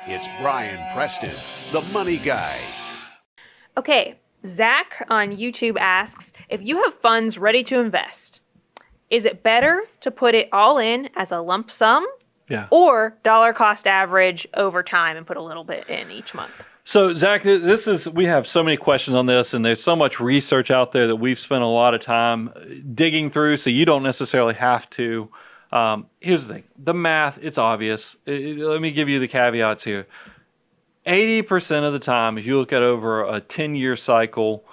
It's Brian Preston, the Money Guy. Okay, Zach on YouTube asks, if you have funds ready to invest, is it better to put it all in as a lump sum or dollar cost average over time and put a little bit in each month? So, Zach, we have so many questions on this, and there's so much research out there that we've spent a lot of time digging through, so you don't necessarily have to. Here's the thing. The math, it's obvious. Let me give you the caveats here. 80% of the time, if you look at over a 10-year cycle,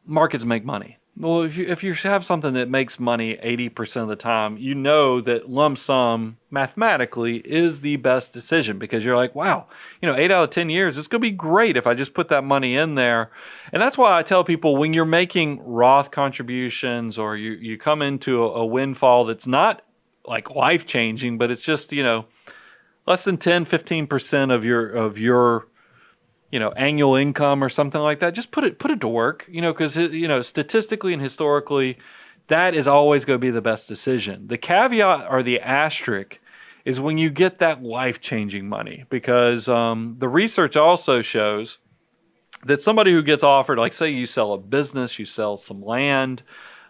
markets make money. Well, if you have something that makes money 80% of the time, you know that lump sum mathematically is the best decision because you're like, wow, 8 out of 10 years, it's going to be great if I just put that money in there. And that's why I tell people when you're making Roth contributions or you come into a windfall that's not like life-changing, but it's just, less than 10, 15% of your annual income or something like that, just put it to work, because, statistically and historically, that is always going to be the best decision. The caveat or the asterisk is when you get that life-changing money, because the research also shows that somebody who gets offered, like say you sell a business, you sell some land,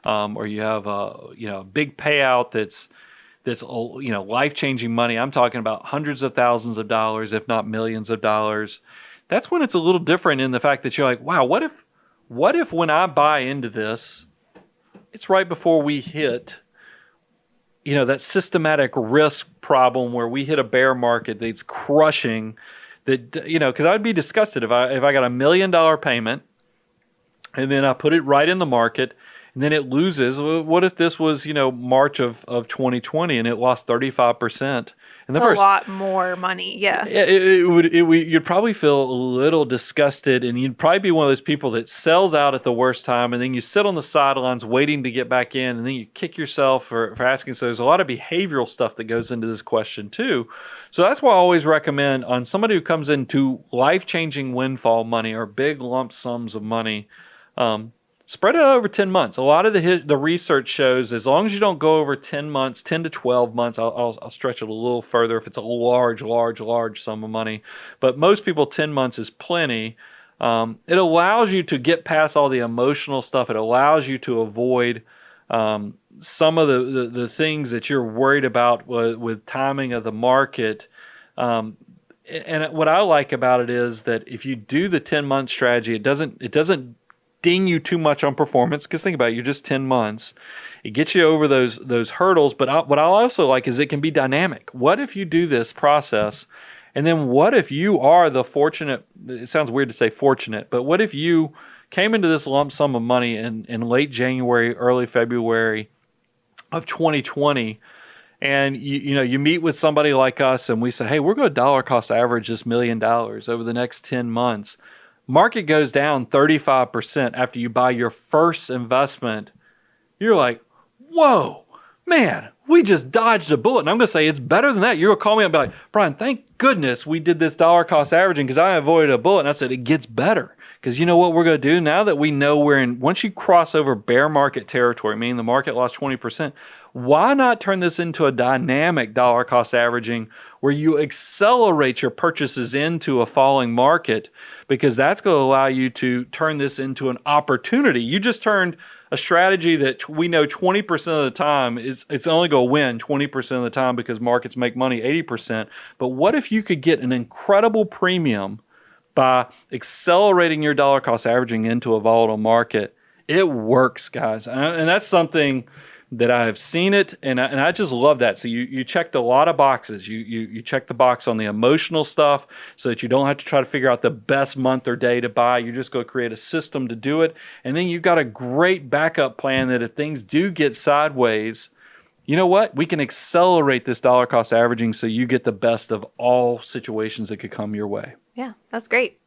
or you have a big payout that's life-changing money. I'm talking about hundreds of thousands of dollars, if not millions of dollars. That's when it's a little different in the fact that you're like, wow, what if when I buy into this, it's right before we hit, that systematic risk problem where we hit a bear market that's crushing that, because I'd be disgusted if I got $1 million payment and then I put it right in the market and then it loses. What if this was, March of 2020 and it lost 35%? And That's a lot more money, yeah. You'd probably feel a little disgusted, and you'd probably be one of those people that sells out at the worst time, and then you sit on the sidelines waiting to get back in, and then you kick yourself for asking. So there's a lot of behavioral stuff that goes into this question too. So that's why I always recommend on somebody who comes into life-changing windfall money or big lump sums of money, spread it out over 10 months. A lot of the research shows as long as you don't go over 10 months, 10 to 12 months, I'll stretch it a little further if it's a large sum of money. But most people, 10 months is plenty. It allows you to get past all the emotional stuff. It allows you to avoid some of the things that you're worried about with timing of the market. And what I like about it is that if you do the 10-month strategy, it doesn't ding you too much on performance, because think about it, you're just 10 months. It gets you over those hurdles, but what I also like is it can be dynamic. What if you do this process, and then what if you are the fortunate, it sounds weird to say fortunate, but what if you came into this lump sum of money in late January, early February of 2020, and you meet with somebody like us and we say, hey, we're going to dollar cost average this $1 million over the next 10 months. Market goes down 35% after you buy your first investment. You're like, whoa, man, we just dodged a bullet. And I'm going to say it's better than that. You're going to call me up and be like, Brian, thank goodness we did this dollar cost averaging because I avoided a bullet. And I said, it gets better. Because you know what we're going to do now that we know once you cross over bear market territory, meaning the market lost 20%, why not turn this into a dynamic dollar cost averaging where you accelerate your purchases into a falling market, because that's going to allow you to turn this into an opportunity. You just turned a strategy that we know 20% of the time it's only going to win 20% of the time because markets make money 80%. But what if you could get an incredible premium by accelerating your dollar cost averaging into a volatile market? It works, guys. And that's something that I've seen it, and I just love that. So you checked a lot of boxes. You checked the box on the emotional stuff so that you don't have to try to figure out the best month or day to buy. You just go create a system to do it. And then you've got a great backup plan that if things do get sideways, you know what? We can accelerate this dollar cost averaging so you get the best of all situations that could come your way. Yeah, that's great.